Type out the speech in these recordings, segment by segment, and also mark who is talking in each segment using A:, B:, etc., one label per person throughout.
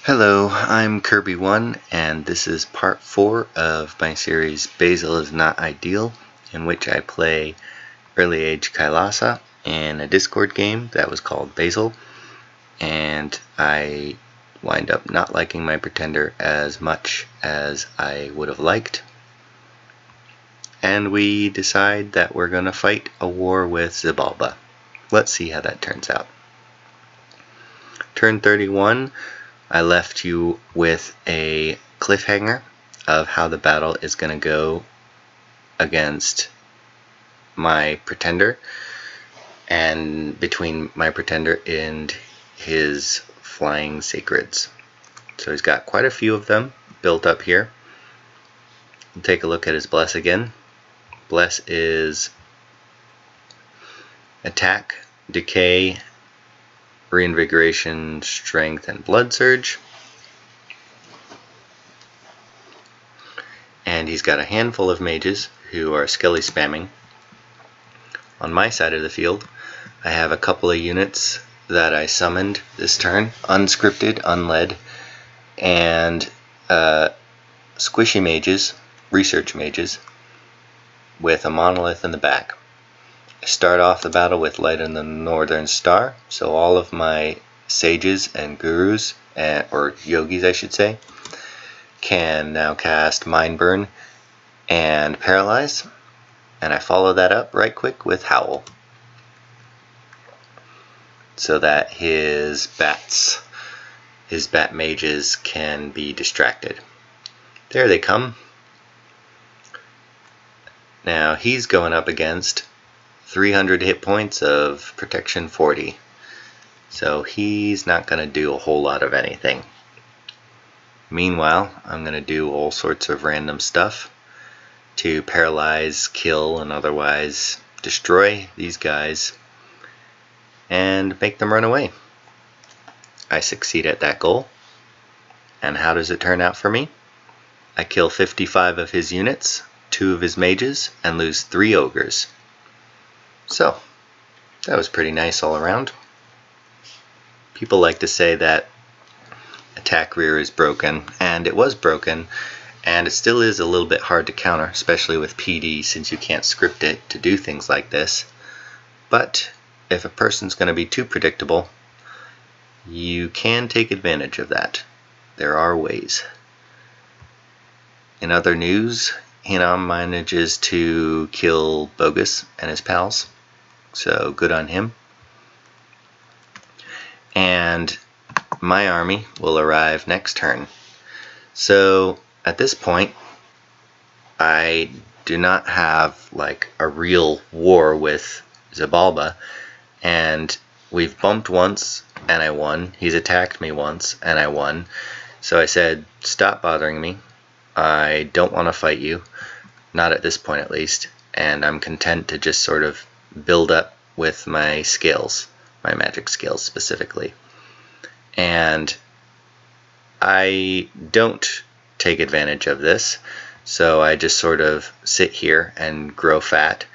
A: Hello, I'm Kirby1, and this is part 4 of my series Basil is Not Ideal, in which I play early age Kailasa in a Discord game that was called Basil, and I wind up not liking my pretender as much as I would have liked. And we decide that we're going to fight a war with Xibalba. Let's see how that turns out. Turn 31, I left you with a cliffhanger of how the battle is going to go against my pretender, and between my pretender and his flying sacreds. So he's got quite a few of them built up here. We'll take a look at his bless again. Bless is attack, decay, reinvigoration, strength, and blood surge. And he's got a handful of mages who are skelly spamming. On my side of the field, I have a couple of units that I summoned this turn, unscripted, unled, and squishy mages, research mages, with a monolith in the back. I start off the battle with Light in the Northern Star, so all of my sages and gurus, or yogis I should say, can now cast Mind Burn and Paralyze, and I follow that up right quick with Howl, so that his bat mages can be distracted. There they come. Now he's going up against 300 hit points of protection 40, so he's not going to do a whole lot of anything. Meanwhile, I'm going to do all sorts of random stuff to paralyze, kill, and otherwise destroy these guys and make them run away. I succeed at that goal. And how does it turn out for me? I kill 55 of his units, 2 of his mages, and lose 3 ogres. So, that was pretty nice all around. People like to say that attack rear is broken, and it was broken, and it still is a little bit hard to counter, especially with PD, since you can't script it to do things like this. But if a person's going to be too predictable, you can take advantage of that. There are ways. In other news, Hinam manages to kill Bogus and his pals, so good on him. And my army will arrive next turn. So at this point, I do not have like a real war with Xibalba, and we've bumped once and I won. He's attacked me once and I won. So I said, stop bothering me. I don't want to fight you, not at this point at least, and I'm content to just sort of build up with my skills, my magic skills specifically. And I don't take advantage of this, so I just sort of sit here and grow fat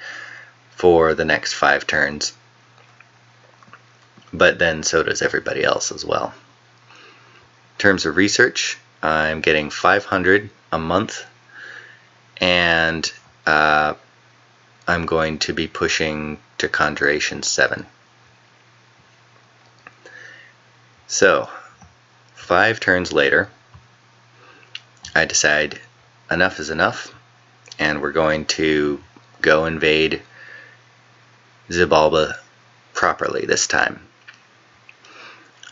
A: for the next 5 turns. But then so does everybody else as well. In terms of research, I'm getting 500 a month, and I'm going to be pushing to Conjuration 7. So, 5 turns later, I decide enough is enough, and we're going to go invade Xibalba properly this time.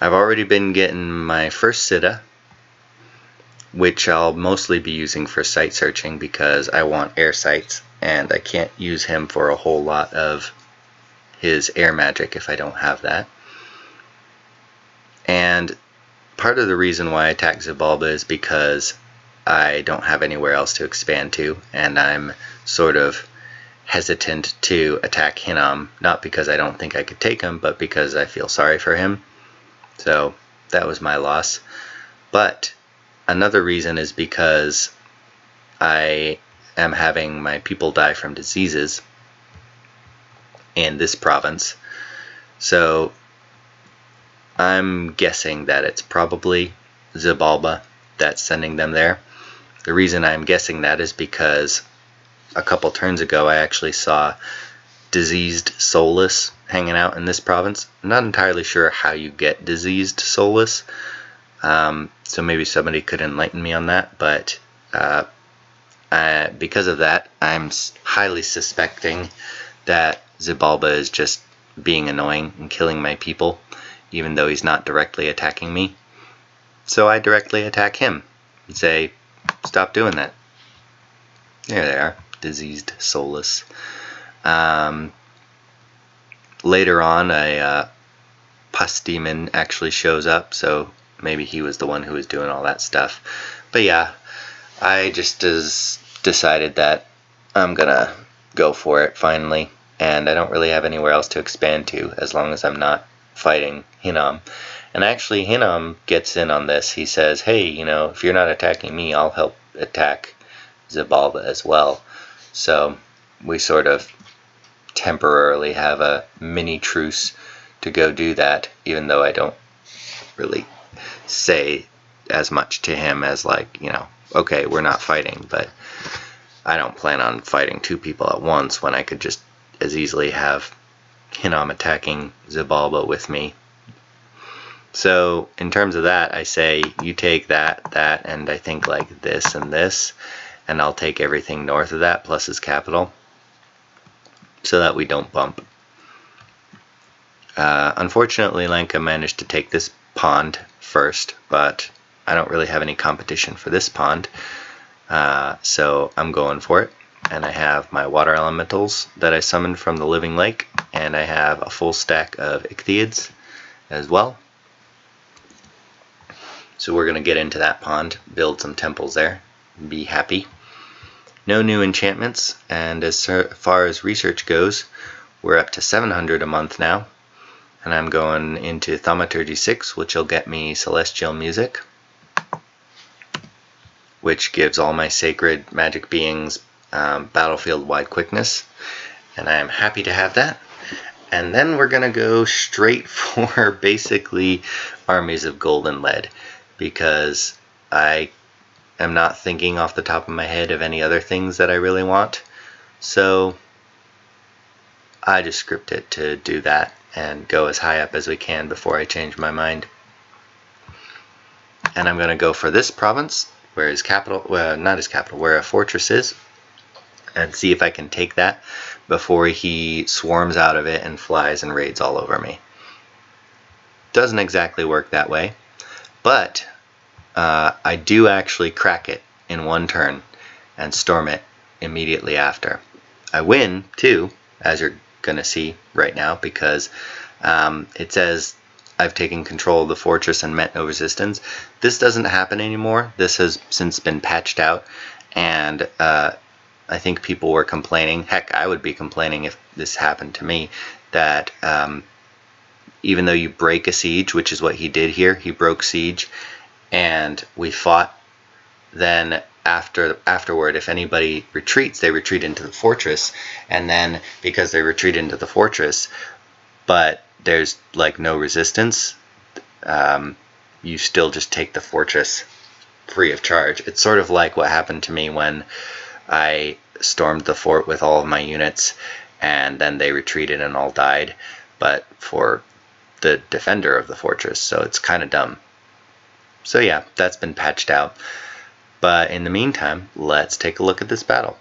A: I've already been getting my first Siddha, which I'll mostly be using for site searching because I want air sights, and I can't use him for a whole lot of his air magic if I don't have that. And part of the reason why I attack Xibalba is because I don't have anywhere else to expand to, and I'm sort of hesitant to attack Hinam, not because I don't think I could take him, but because I feel sorry for him. So that was my loss. But another reason is because I am having my people die from diseases in this province. So I'm guessing that it's probably Xibalba that's sending them there. The reason I'm guessing that is because a couple turns ago I actually saw diseased soulless hanging out in this province. I'm not entirely sure how you get diseased soulless, so maybe somebody could enlighten me on that, but because of that, I'm highly suspecting that Xibalba is just being annoying and killing my people, even though he's not directly attacking me. So I directly attack him and say, stop doing that. There they are, diseased soulless. Later on, a pus demon actually shows up, so maybe he was the one who was doing all that stuff. But yeah, I just decided that I'm gonna go for it finally, and I don't really have anywhere else to expand to as long as I'm not fighting Hinnom. And actually Hinnom gets in on this. He says, hey, you know, if you're not attacking me, I'll help attack Xibalba as well. So we sort of temporarily have a mini truce to go do that, even though I don't really say as much to him as, like, you know, okay, we're not fighting, but I don't plan on fighting two people at once when I could just as easily have Hinnom attacking Xibalba with me. So in terms of that, I say you take that, and I think like this and this, and I'll take everything north of that plus his capital, so that we don't bump. Unfortunately, Lanka managed to take this pond first, but I don't really have any competition for this pond, so I'm going for it. And I have my water elementals that I summoned from the living lake, and I have a full stack of ichthyeids as well. So we're going to get into that pond, build some temples there, be happy. No new enchantments, and as far as research goes, we're up to 700 a month now, and I'm going into Thaumaturgy 6, which will get me Celestial Music, which gives all my sacred magic beings battlefield-wide quickness, and I am happy to have that. And then we're going to go straight for basically armies of gold and lead, because I am not thinking off the top of my head of any other things that I really want, so I just script it to do that and go as high up as we can before I change my mind. And I'm going to go for this province, where his capital, well, not his capital, where a fortress is, and see if I can take that before he swarms out of it and flies and raids all over me. Doesn't exactly work that way, but I do actually crack it in one turn and storm it immediately after. I win too, as you're gonna see right now, because it says I've taken control of the fortress and met no resistance. This doesn't happen anymore. This has since been patched out, and I think people were complaining, heck, I would be complaining if this happened to me, that even though you break a siege, which is what he did here, he broke siege, and we fought, then afterward, if anybody retreats, they retreat into the fortress, and then because they retreat into the fortress, but there's like no resistance, you still just take the fortress free of charge. It's sort of like what happened to me when I stormed the fort with all of my units, and then they retreated and all died, but for the defender of the fortress, so it's kind of dumb. So yeah, that's been patched out. But in the meantime, let's take a look at this battle.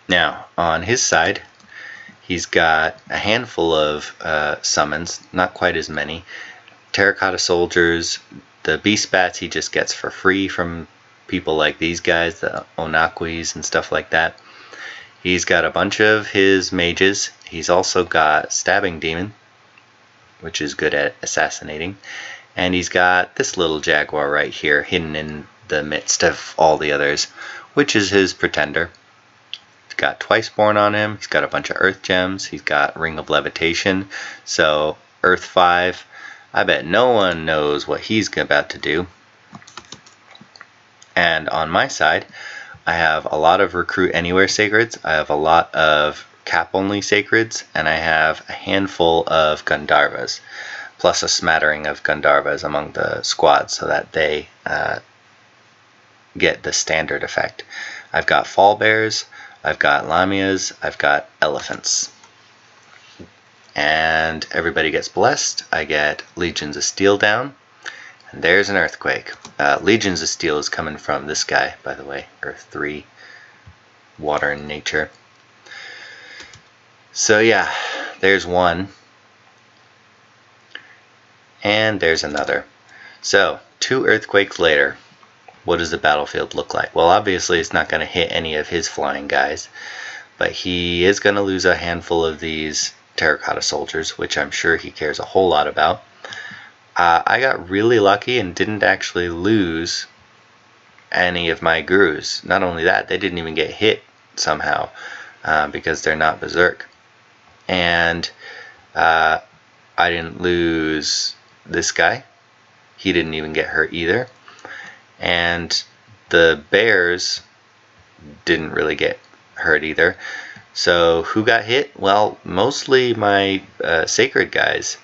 A: Now, on his side, he's got a handful of summons, not quite as many. Terracotta soldiers, the beast bats he just gets for free from people like these guys, the Onaquis and stuff like that. He's got a bunch of his mages. He's also got Stabbing Demon, which is good at assassinating. And he's got this little jaguar right here, hidden in the midst of all the others, which is his pretender. He's got Twiceborn on him. He's got a bunch of Earth Gems. He's got Ring of Levitation. So Earth 5. I bet no one knows what he's about to do. And on my side, I have a lot of Recruit Anywhere Sacreds. I have a lot of Cap-only Sacreds. And I have a handful of Gandharvas. plus a smattering of Gandharvas among the squad so that they get the standard effect. I've got fall bears, I've got lamias, I've got elephants. And everybody gets blessed. I get Legions of Steel down. And there's an earthquake. Legions of Steel is coming from this guy, by the way. Earth 3, water and nature. So yeah, there's one. And there's another. So, 2 earthquakes later, what does the battlefield look like? Well, obviously it's not going to hit any of his flying guys, but he is going to lose a handful of these terracotta soldiers, which I'm sure he cares a whole lot about. I got really lucky and didn't actually lose any of my gurus. Not only that, they didn't even get hit somehow because they're not berserk. And I didn't lose this guy. He didn't even get hurt either. And the bears didn't really get hurt either. So who got hit? Well, mostly my sacred guys.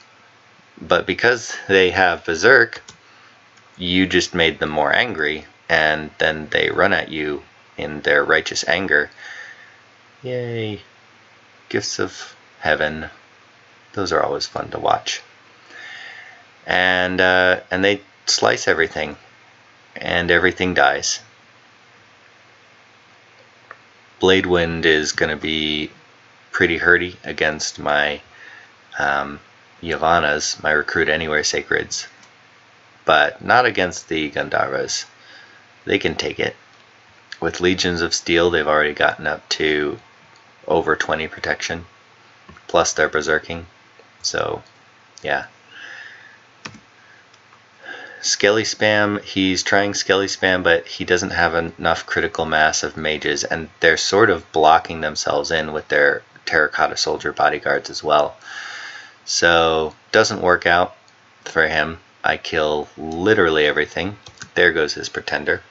A: But because they have berserk, you just made them more angry, and then they run at you in their righteous anger. Yay. Gifts of heaven. Those are always fun to watch. And they slice everything, and everything dies. Blade Wind is going to be pretty hurty against my Yavanas, my Recruit Anywhere Sacreds, but not against the Gandharvas. They can take it. With Legions of Steel, they've already gotten up to over 20 protection, plus their berserking. So, yeah. Skelly Spam, he's trying Skelly Spam, but he doesn't have enough critical mass of mages, and they're sort of blocking themselves in with their Terracotta Soldier bodyguards as well. So, doesn't work out for him. I kill literally everything. There goes his Pretender.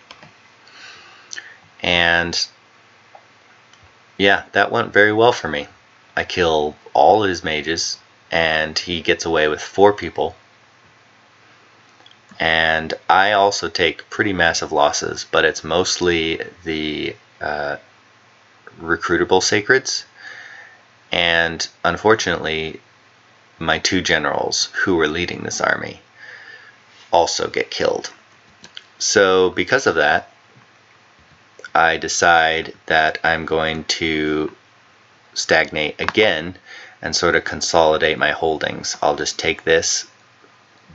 A: And, yeah, that went very well for me. I kill all his mages, and he gets away with 4 people. And I also take pretty massive losses, but it's mostly the recruitable sacreds. And unfortunately, my 2 generals who were leading this army also get killed. So because of that, I decide that I'm going to stagnate again and sort of consolidate my holdings. I'll just take this,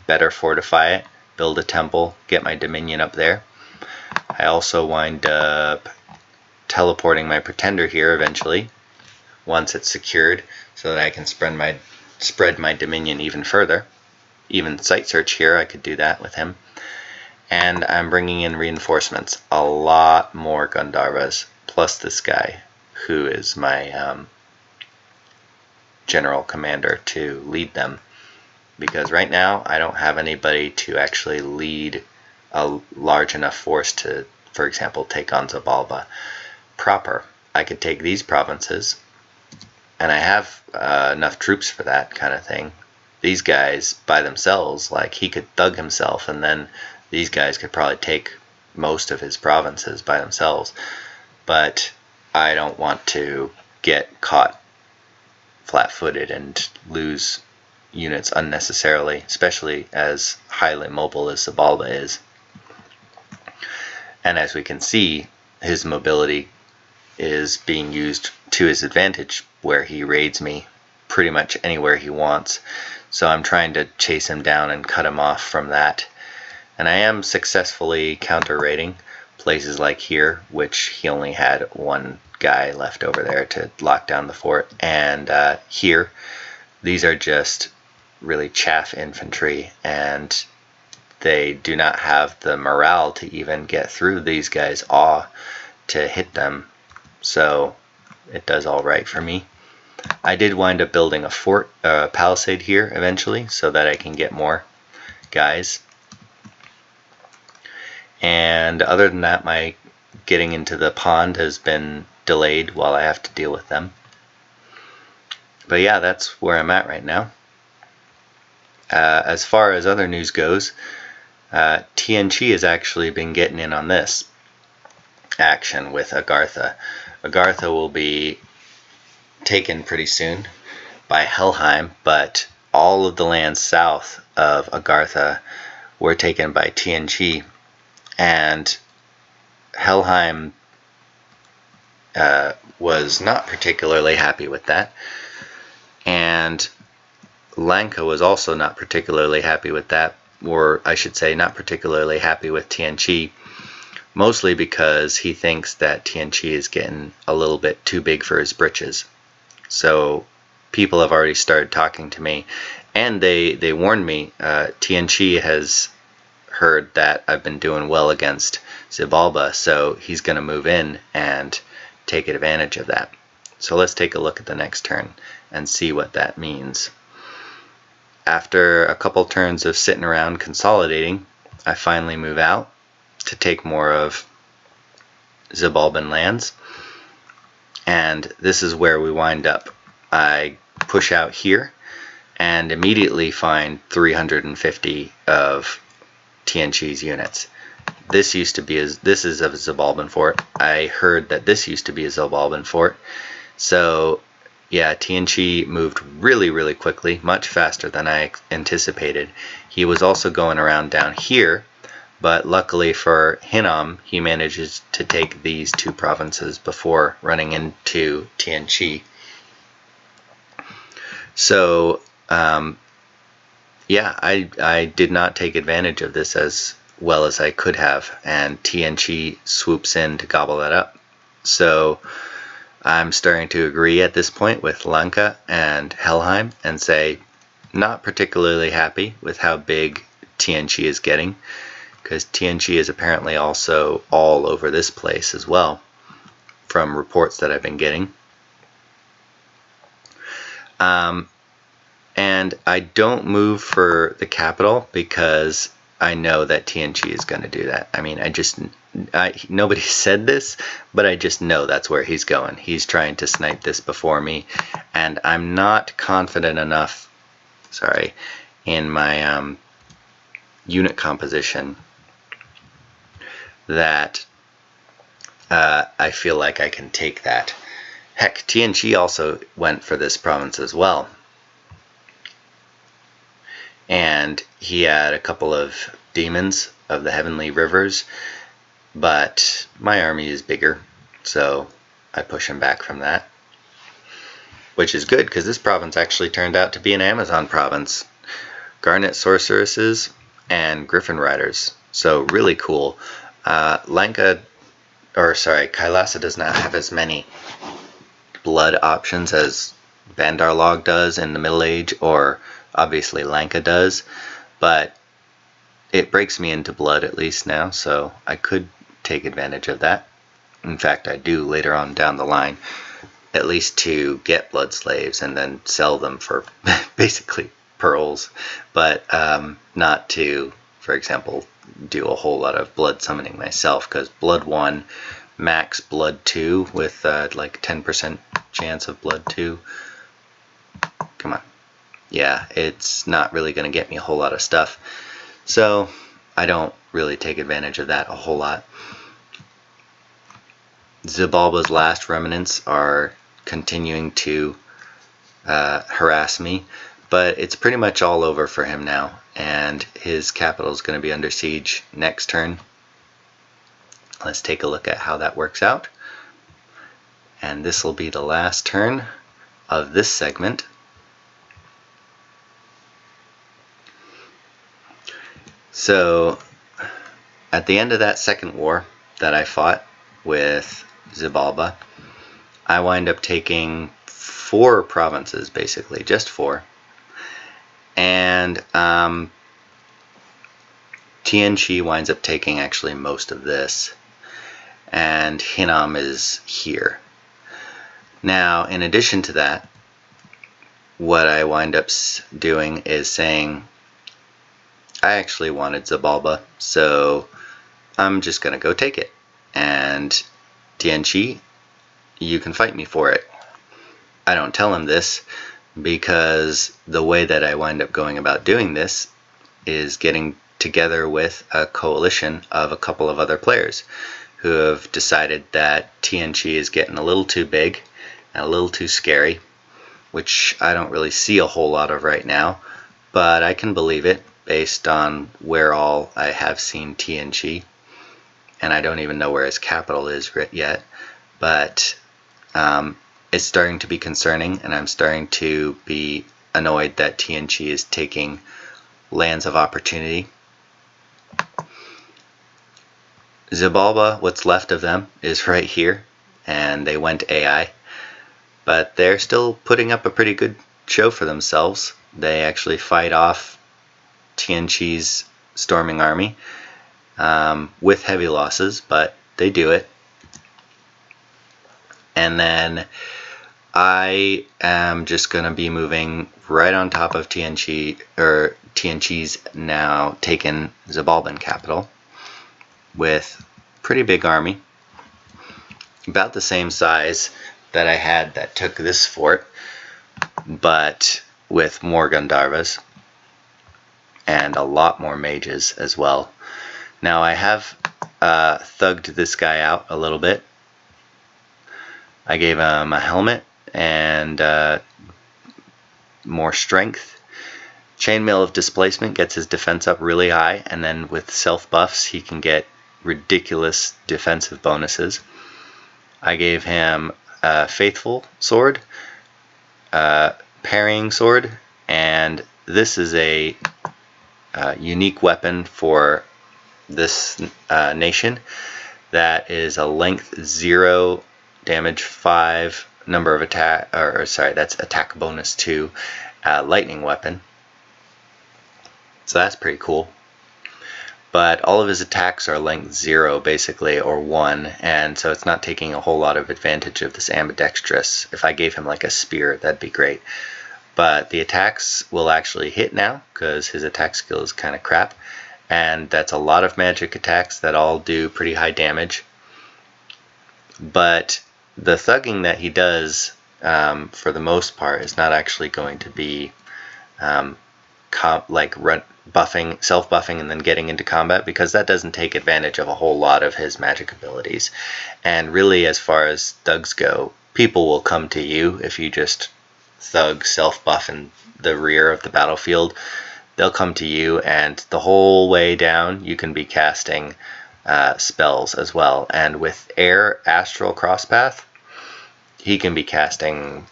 A: better fortify it, build a temple, get my dominion up there. I also wind up teleporting my Pretender here eventually, once it's secured, so that I can spread my dominion even further. Even Site Search here, I could do that with him. And I'm bringing in reinforcements, a lot more Gandharvas, plus this guy, who is my general commander to lead them. Because right now, I don't have anybody to actually lead a large enough force to, for example, take on Xibalba proper. I could take these provinces, and I have enough troops for that kind of thing. These guys, by themselves, like, he could thug himself, and then these guys could probably take most of his provinces by themselves. But I don't want to get caught flat-footed and lose units unnecessarily, especially as highly mobile as Xibalba is. And as we can see, his mobility is being used to his advantage, where he raids me pretty much anywhere he wants. So I'm trying to chase him down and cut him off from that. And I am successfully counter-raiding places like here, which he only had 1 guy left over there to lock down the fort. And here, these are just really chaff infantry, and they do not have the morale to even get through these guys' awe to hit them. So it does all right for me. I did wind up building a fort, palisade here eventually, so that I can get more guys. And other than that, my getting into the pond has been delayed while I have to deal with them. But yeah, that's where I'm at right now. As far as other news goes, TNC has actually been getting in on this action with Agartha. Agartha will be taken pretty soon by Helheim, but all of the lands south of Agartha were taken by TNC, and Helheim was not particularly happy with that, and Lanka was also not particularly happy with that, or I should say not particularly happy with TNC, mostly because he thinks that TNC is getting a little bit too big for his britches. So people have already started talking to me, and they warned me. TNC has heard that I've been doing well against Xibalba, so he's going to move in and take advantage of that. So let's take a look at the next turn and see what that means. After a couple turns of sitting around consolidating, I finally move out to take more of Xibalban lands, and this is where we wind up. I push out here and immediately find 350 of TNC's units. This is a Xibalban fort. I heard that this used to be a Xibalban fort. So yeah, TNC moved really quickly, much faster than I anticipated. He was also going around down here, but luckily for Hinnom, he manages to take these two provinces before running into TNC. So yeah, I did not take advantage of this as well as I could have, and TNC swoops in to gobble that up. So I'm starting to agree at this point with Lanka and Helheim and say not particularly happy with how big TNC is getting, because TNC is apparently also all over this place as well from reports that I've been getting. And I don't move for the capital because I know that TNC is going to do that. I mean, nobody said this, but I just know that's where he's going. He's trying to snipe this before me, and I'm not confident enough, in my unit composition that I feel like I can take that. Heck, TNC also went for this province as well. And he had a couple of demons of the heavenly rivers, but my army is bigger, so I push him back from that, which is good because this province actually turned out to be an Amazon province. Garnet sorceresses and griffin riders, so really cool. Kailasa does not have as many blood options as Bandarlog does in the Middle Age, or obviously Lanka does, but it breaks me into blood at least now, so I could take advantage of that. In fact, I do later on down the line, at least to get blood slaves and then sell them for basically pearls, but not to, for example, do a whole lot of blood summoning myself, because blood 1, max blood 2 with like 10% chance of blood 2. Come on. Yeah, it's not really going to get me a whole lot of stuff, so I don't really take advantage of that a whole lot. Xibalba's last remnants are continuing to harass me, but it's pretty much all over for him now, and his capital is going to be under siege next turn. Let's take a look at how that works out, and this will be the last turn of this segment. So at the end of that second war that I fought with Xibalba, I wind up taking 4 provinces, basically, just 4. And TNC winds up taking actually most of this, and Hinnom is here. Now, in addition to that, what I wind up doing is saying, I actually wanted Xibalba, so I'm just going to go take it. And TNC, you can fight me for it. I don't tell him this, because the way that I wind up going about doing this is getting together with a coalition of a couple of other players who have decided that TNG is getting a little too big and a little too scary, which I don't really see a whole lot of right now, but I can believe it based on where all I have seen TNG, and I don't even know where his capital is yet, but it's starting to be concerning, and I'm starting to be annoyed that TNG is taking lands of opportunity. Xibalba, what's left of them, is right here, and they went AI, but they're still putting up a pretty good show for themselves. They actually fight off TNG's storming army with heavy losses, but they do it. And then I am just going to be moving right on top of TNG, or TNG's now taken Xibalban capital with pretty big army, about the same size that I had that took this fort, but with more Gandharvas and a lot more mages as well. Now I have thugged this guy out a little bit. I gave him a helmet and more strength. Chainmail of Displacement gets his defense up really high, and then with self buffs he can get ridiculous defensive bonuses. I gave him a Faithful Sword, Parrying Sword, and this is a unique weapon for this nation that is a length 0, damage 5, number of attack, or sorry, that's attack bonus 2, lightning weapon. So that's pretty cool. But all of his attacks are length 0 basically, or 1, and so it's not taking a whole lot of advantage of this ambidextrous. If I gave him like a spear, that'd be great. But the attacks will actually hit now because his attack skill is kind of crap, and that's a lot of magic attacks that all do pretty high damage. But the thugging that he does, for the most part, is not actually going to be buffing, self-buffing, and then getting into combat, because that doesn't take advantage of a whole lot of his magic abilities. And really, as far as thugs go, people will come to you if you just thug self-buff in the rear of the battlefield. They'll come to you, and the whole way down you can be casting spells as well. And with Air Astral Crosspath, he can be casting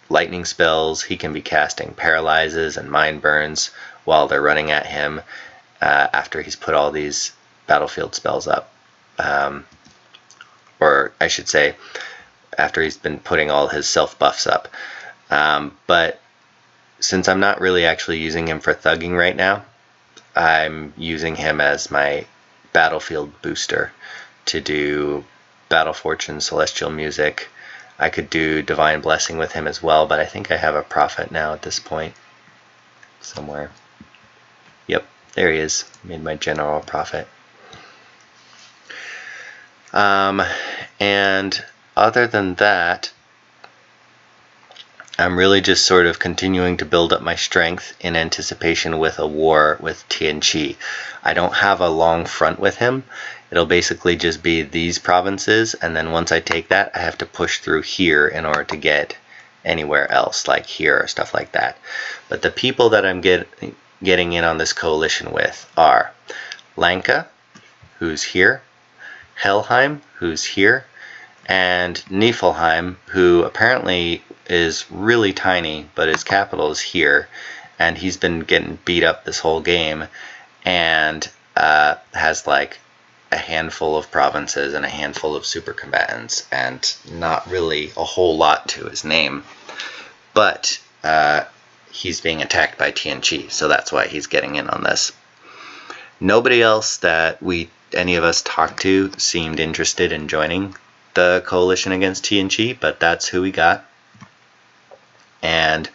A: lightning spells, he can be casting paralyzes and mind burns while they're running at him after he's put all these battlefield spells up. Or I should say, after he's been putting all his self buffs up. But since I'm not really actually using him for thugging right now, I'm using him as my battlefield booster to do Battle Fortune, Celestial Music. I could do Divine Blessing with him as well, but I think I have a Prophet now at this point somewhere. Yep, there he is. Made my General Prophet. And other than that, I'm really just sort of continuing to build up my strength in anticipation with a war with TNG. I don't have a long front with him. It'll basically just be these provinces, and then once I take that, I have to push through here in order to get anywhere else, like here or stuff like that. But the people that I'm getting in on this coalition with are Lanka, who's here, Helheim, who's here, and Niflheim, who apparently is really tiny, but his capital is here, and he's been getting beat up this whole game, and has like a handful of provinces and a handful of super combatants, and not really a whole lot to his name. But he's being attacked by TNG, so that's why he's getting in on this. Nobody else that any of us talked to seemed interested in joining the coalition against TNG, but that's who we got. And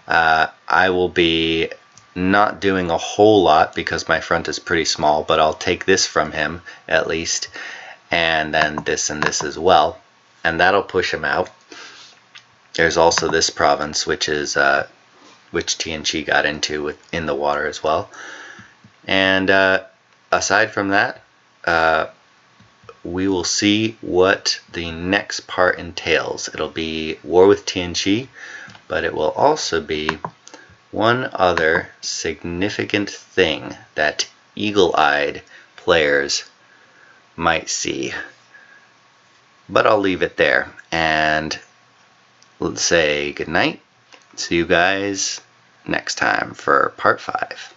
A: I will be not doing a whole lot because my front is pretty small, but I'll take this from him at least, and then this and this as well, and that'll push him out. there's also this province, which is which TNG got into in the water as well. And aside from that, we will see what the next part entails. It'll be War with TNG, but it will also be one other significant thing that eagle-eyed players might see. But I'll leave it there, and let's say goodnight. See you guys next time for part 5.